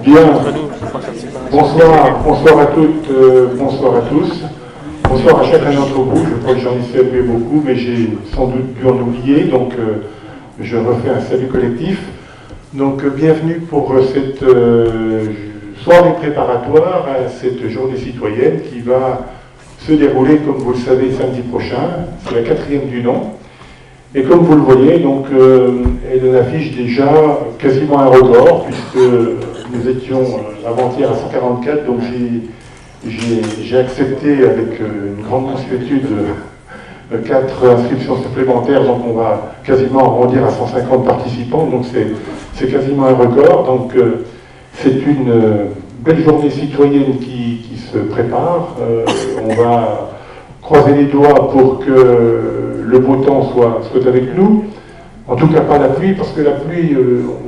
Bien, bonsoir à toutes, bonsoir à tous, bonsoir à chacun d'entre vous. Je crois que j'en ai salué beaucoup, mais j'ai sans doute dû en oublier, donc je refais un salut collectif. Donc bienvenue pour cette soirée préparatoire à cette journée citoyenne qui va se dérouler, comme vous le savez, samedi prochain. C'est la 4e du nom. Et comme vous le voyez, donc, elle affiche déjà quasiment un record, puisque nous étions avant-hier à 144, donc j'ai accepté avec une grande mansuétude 4 inscriptions supplémentaires, donc on va quasiment arrondir à 150 participants, donc c'est quasiment un record. Donc c'est une belle journée citoyenne qui se prépare. On va croiser les doigts pour que le beau temps soit avec nous. En tout cas pas la pluie, parce que la pluie,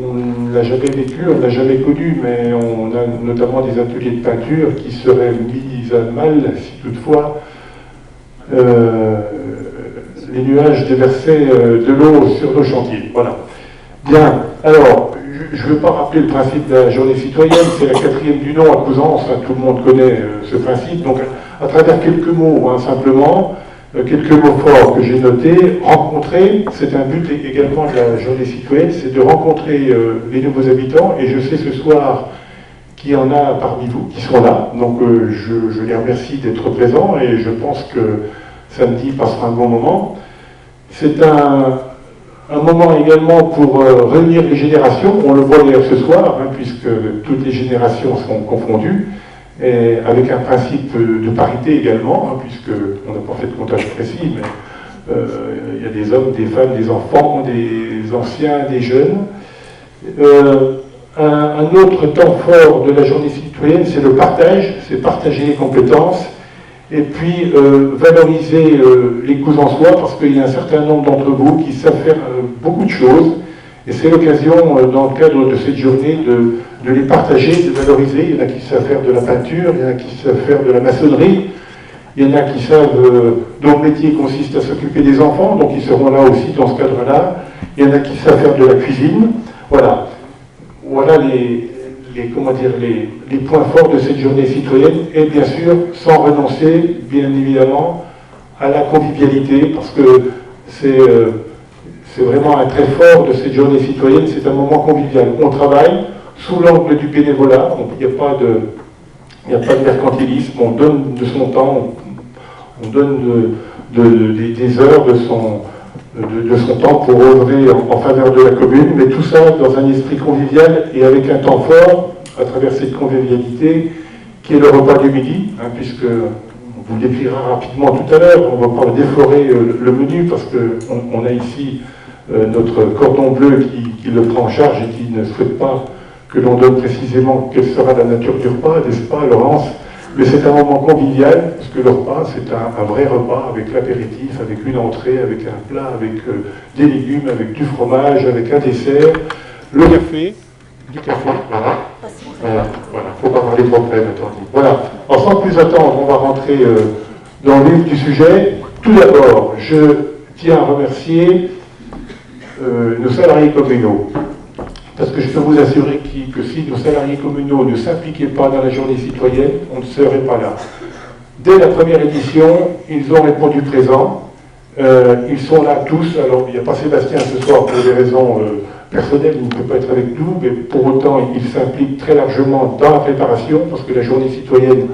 on ne l'a jamais vécue, on ne l'a jamais connue, mais on a notamment des ateliers de peinture qui seraient mis à mal si toutefois les nuages déversaient de l'eau sur nos chantiers. Voilà. Bien, alors, je ne veux pas rappeler le principe de la journée citoyenne, c'est la 4e du nom à Couzans, enfin, tout le monde connaît ce principe, donc à travers quelques mots, hein, simplement, quelques mots forts que j'ai notés. Rencontrer, c'est un but également de la journée citoyenne, c'est de rencontrer les nouveaux habitants, et je sais ce soir qu'il y en a parmi vous qui sont là, donc je les remercie d'être présents, et je pense que samedi passera un bon moment. C'est un moment également pour réunir les générations, on le voit d'ailleurs ce soir, hein, puisque toutes les générations sont confondues, et avec un principe de parité également, hein, puisqu'on n'a pas fait de comptage précis, mais il y a des hommes, des femmes, des enfants, des anciens, des jeunes. Un autre temps fort de la journée citoyenne, c'est le partage, c'est partager les compétences, et puis valoriser les Couzançois, parce qu'il y a un certain nombre d'entre vous qui savent faire beaucoup de choses, et c'est l'occasion, dans le cadre de cette journée, de les partager, de valoriser. Il y en a qui savent faire de la peinture, il y en a qui savent faire de la maçonnerie, il y en a qui savent, dont le métier consiste à s'occuper des enfants, donc ils seront là aussi dans ce cadre-là. Il y en a qui savent faire de la cuisine. Voilà, voilà les points forts de cette journée citoyenne, et bien sûr, sans renoncer, bien évidemment, à la convivialité, parce que c'est vraiment un trait fort de cette journée citoyenne, c'est un moment convivial. On travaille sous l'angle du bénévolat, il n'y a pas de mercantilisme, on donne de son temps, on donne des heures de son temps pour œuvrer en faveur de la commune, mais tout ça dans un esprit convivial et avec un temps fort à travers cette convivialité qui est le repas du midi, hein, puisque on vous décrira rapidement tout à l'heure, on ne va pas déflorer le menu parce qu'on a ici notre cordon bleu qui le prend en charge et qui ne souhaite pas que l'on donne précisément quelle sera la nature du repas, n'est-ce pas, Laurence? Mais c'est un moment convivial, parce que le repas, c'est un vrai repas, avec l'apéritif, avec une entrée, avec un plat, avec des légumes, avec du fromage, avec un dessert, le café, du café, voilà. Voilà, faut pas parler trop près, attendez. Voilà, alors sans plus attendre, on va rentrer dans le vif du sujet. Tout d'abord, je tiens à remercier nos salariés communaux. Parce que je peux vous assurer que si nos salariés communaux ne s'impliquaient pas dans la journée citoyenne, on ne serait pas là. Dès la première édition, ils ont répondu présent. Ils sont là tous. Alors, il n'y a pas Sébastien ce soir pour des raisons personnelles, il ne peut pas être avec nous, mais pour autant, il s'implique très largement dans la préparation, parce que la journée citoyenne,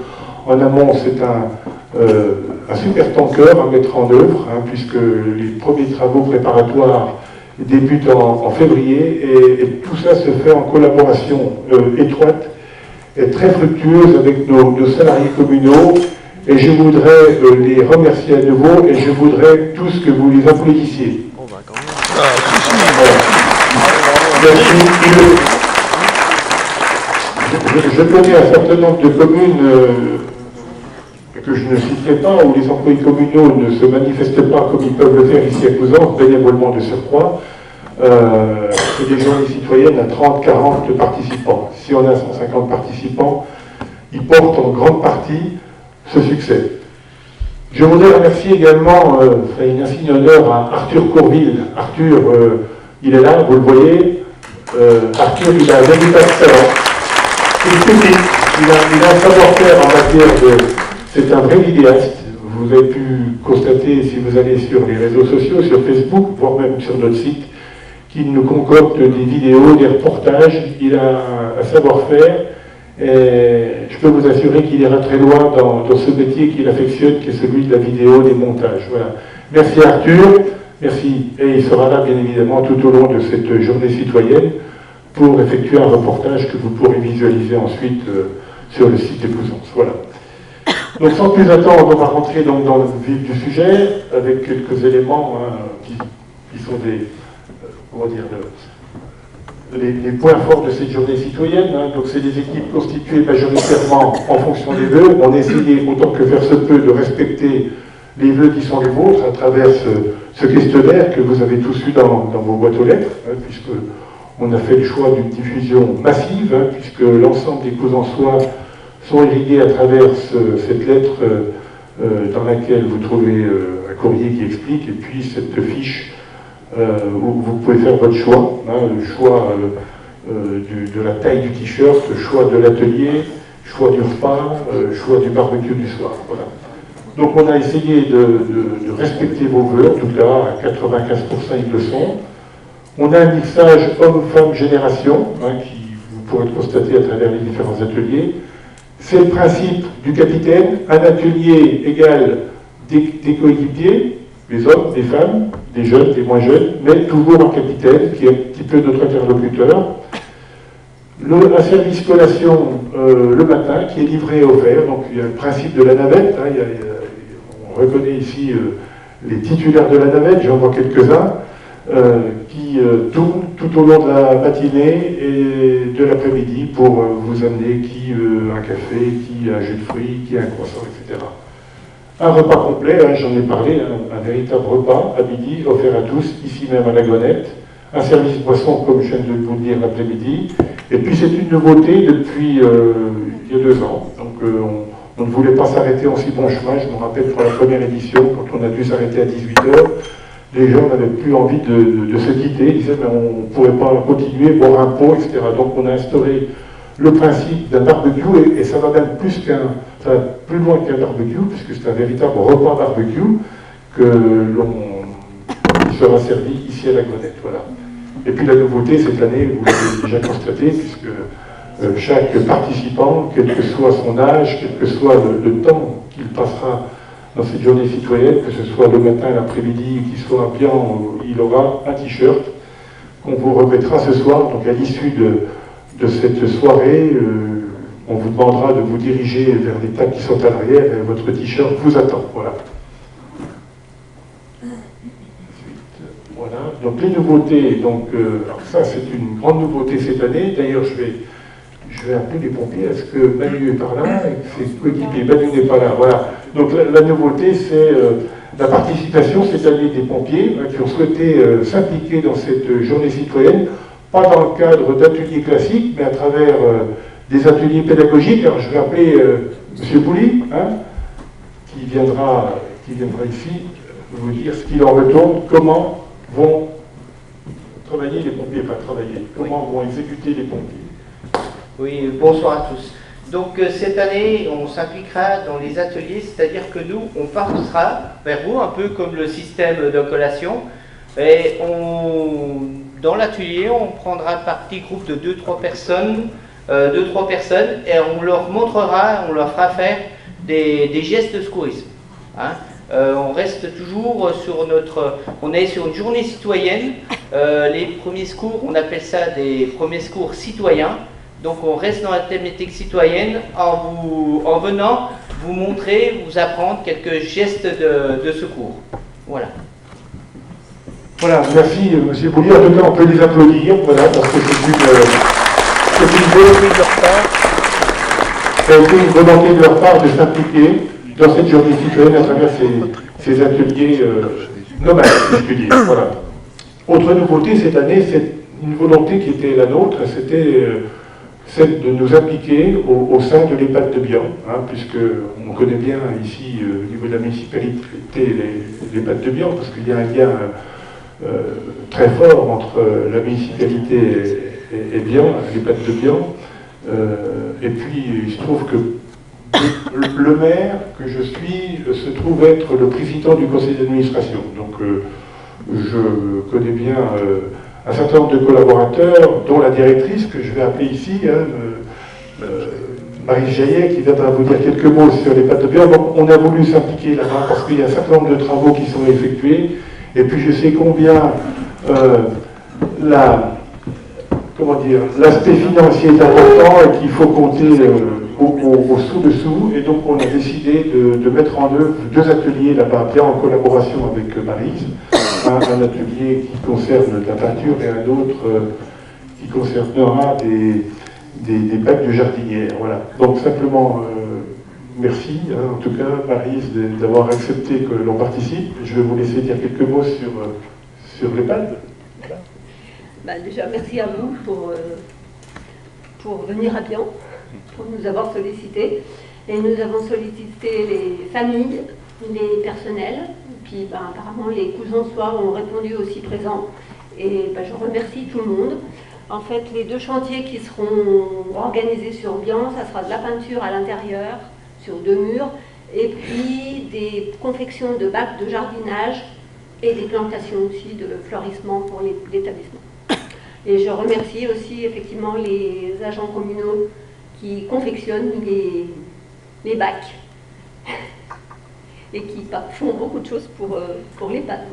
en amont, c'est un super tanker à mettre en œuvre, hein, puisque les premiers travaux préparatoires débute en février, et tout ça se fait en collaboration étroite et très fructueuse avec nos salariés communaux, et je voudrais les remercier à nouveau, et je voudrais tous que vous les applaudissiez. Voilà. Je connais un certain nombre de communes que je ne citerai pas, où les employés communaux ne se manifestent pas comme ils peuvent le faire ici à Couzans, bénévolement de surcroît. C'est des journées citoyennes à 30-40 participants. Si on a 150 participants, ils portent en grande partie ce succès. Je voudrais remercier également, un insigne honneur à Arthur Courville. Arthur, il est là, vous le voyez. Arthur, il a un véritable talent. public. Il a un savoir-faire en matière de... C'est un vrai vidéaste. Vous avez pu constater, si vous allez sur les réseaux sociaux, sur Facebook, voire même sur notre site, qu'il nous concocte des vidéos, des reportages. Il a un savoir-faire. Et je peux vous assurer qu'il ira très loin dans ce métier qu'il affectionne, qui est celui de la vidéo, des montages. Voilà. Merci Arthur, merci. Et il sera là, bien évidemment, tout au long de cette journée citoyenne pour effectuer un reportage que vous pourrez visualiser ensuite sur le site des Cousance. Voilà. Donc sans plus attendre, on va rentrer donc dans le vif du sujet avec quelques éléments qui sont des, comment dire, les points forts de cette journée citoyenne. Donc c'est des équipes constituées majoritairement en fonction des vœux. On a essayé autant que faire se peut de respecter les vœux qui sont les vôtres à travers ce questionnaire que vous avez tous eu dans vos boîtes aux lettres, puisque on a fait le choix d'une diffusion massive, puisque l'ensemble des Cousançois sont irrigués à travers cette lettre dans laquelle vous trouvez un courrier qui explique, et puis cette fiche où vous pouvez faire votre choix, le choix de la taille du t-shirt, le choix de l'atelier, choix du repas, choix du barbecue du soir. Voilà. Donc on a essayé de respecter vos vœux, en tout cas à 95% ils le sont. On a un mixage homme-femme génération, qui vous pourrez le constater à travers les différents ateliers. C'est le principe du capitaine, un atelier égale des coéquipiers, des hommes, des femmes, des jeunes, des moins jeunes, mais toujours un capitaine qui est un petit peu notre interlocuteur. Un service collation le matin qui est livré et offert, donc il y a le principe de la navette, on reconnaît ici les titulaires de la navette, j'en vois quelques-uns, qui tournent tout au long de la matinée et de l'après-midi pour vous amener qui un café, qui un jus de fruits, qui un croissant, etc. Un repas complet, j'en ai parlé, un véritable repas à midi, offert à tous, ici même à la Gonette. Un service boisson, comme je viens de vous le dire, l'après-midi. Et puis c'est une nouveauté depuis il y a 2 ans. Donc on ne voulait pas s'arrêter en si bon chemin. Je me rappelle pour la première édition, quand on a dû s'arrêter à 18h, les gens n'avaient plus envie de se quitter. Ils disaient, mais on ne pourrait pas continuer, boire un pot, etc. Donc on a instauré le principe d'un barbecue, et ça va même plus loin qu'un barbecue, puisque c'est un véritable repas barbecue qui sera servi ici à la Gonette. Voilà. Et puis la nouveauté cette année, vous l'avez déjà constaté, puisque chaque participant, quel que soit son âge, quel que soit le temps qu'il passera dans cette journée citoyenne, que ce soit le matin, l'après-midi, qu'il soit bien, il aura un t-shirt qu'on vous remettra ce soir. Donc à l'issue de cette soirée, on vous demandera de vous diriger vers les tables qui sont à l'arrière et votre t-shirt vous attend. Voilà. Voilà. Donc les nouveautés, alors ça c'est une grande nouveauté cette année. D'ailleurs je vais appeler les pompiers. Est-ce que Manu est par là et ses coéquipiers? Manu n'est pas là. Voilà. Donc la nouveauté c'est la participation cette année des pompiers qui ont souhaité s'impliquer dans cette journée citoyenne, pas dans le cadre d'ateliers classiques, mais à travers des ateliers pédagogiques. Alors je vais appeler M. Bouli, qui viendra ici vous dire ce qu'il en retourne, comment vont travailler les pompiers, comment vont exécuter les pompiers. Oui, bonsoir à tous. Donc cette année, on s'impliquera dans les ateliers, c'est-à-dire que nous, on passera vers vous, un peu comme le système de collation, et dans l'atelier, on prendra par petits groupes de 2-3 personnes, et on leur montrera, on leur fera faire des gestes de secourisme. On reste toujours on est sur une journée citoyenne. Les premiers secours, on appelle ça des premiers secours citoyens. Donc on reste dans la thématique citoyenne en venant vous montrer, vous apprendre quelques gestes de secours. Voilà. Voilà, merci M. Bouli. En tout cas, on peut les applaudir, voilà, parce que c'est une volonté de leur part de s'impliquer dans cette journée citoyenne à travers ces ateliers nomades, si je puis dire. Voilà. Autre nouveauté cette année, c'est une volonté qui était la nôtre, c'était celle de nous impliquer au sein de l'EHPAD de Bian, puisque on connaît bien ici au niveau de la municipalité l'EHPAD de Bian, parce qu'il y a un lien très fort entre la municipalité et Bian, l'EHPAD de Bian. Et puis, il se trouve que le maire que je suis se trouve être le président du conseil d'administration. Donc, je connais bien un certain nombre de collaborateurs, dont la directrice, que je vais appeler ici, Marie Jaillet, qui viendra vous dire quelques mots sur les pâtes de viande. Donc, on a voulu s'impliquer là-bas parce qu'il y a un certain nombre de travaux qui sont effectués. Et puis, je sais combien l'aspect financier est important et qu'il faut compter au sous-dessous. Et donc, on a décidé de mettre en œuvre 2 ateliers là-bas, bien en collaboration avec Maryse. Un atelier qui concerne la peinture et un autre qui concernera des bacs de jardinière. Voilà. Donc simplement, merci, en tout cas, Maryse, d'avoir accepté que l'on participe. Je vais vous laisser dire quelques mots sur l'EHPAD. Voilà. Déjà, merci à vous pour venir à Bian, pour nous avoir sollicités. Et nous avons sollicité les familles, les personnels, puis apparemment les cousins soirs ont répondu aussi présents. Et je remercie tout le monde. En fait, les 2 chantiers qui seront organisés sur Bian, ça sera de la peinture à l'intérieur, sur 2 murs, et puis des confections de bacs de jardinage et des plantations aussi de fleurissement pour l'établissement. Et je remercie aussi effectivement les agents communaux qui confectionnent les bacs et qui font beaucoup de choses pour les pâtes.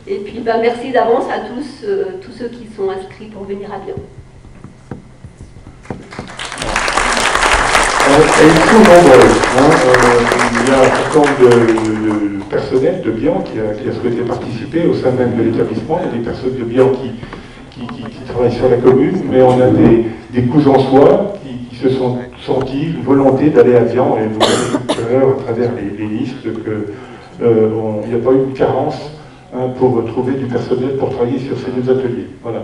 Et puis merci d'avance à tous ceux qui sont inscrits pour venir à Bian. Et ils sont nombreux. Il y a un certain nombre de personnel de Bian qui a souhaité participer au sein même de l'établissement. Il y a des personnes de Bian qui travaillent sur la commune, mais on a des cousançois qui se sont sentis une volonté d'aller à Bian, et vous voyez tout à l'heure à travers les listes qu'il n'y a pas eu de carence pour trouver du personnel pour travailler sur ces 2 ateliers. Voilà.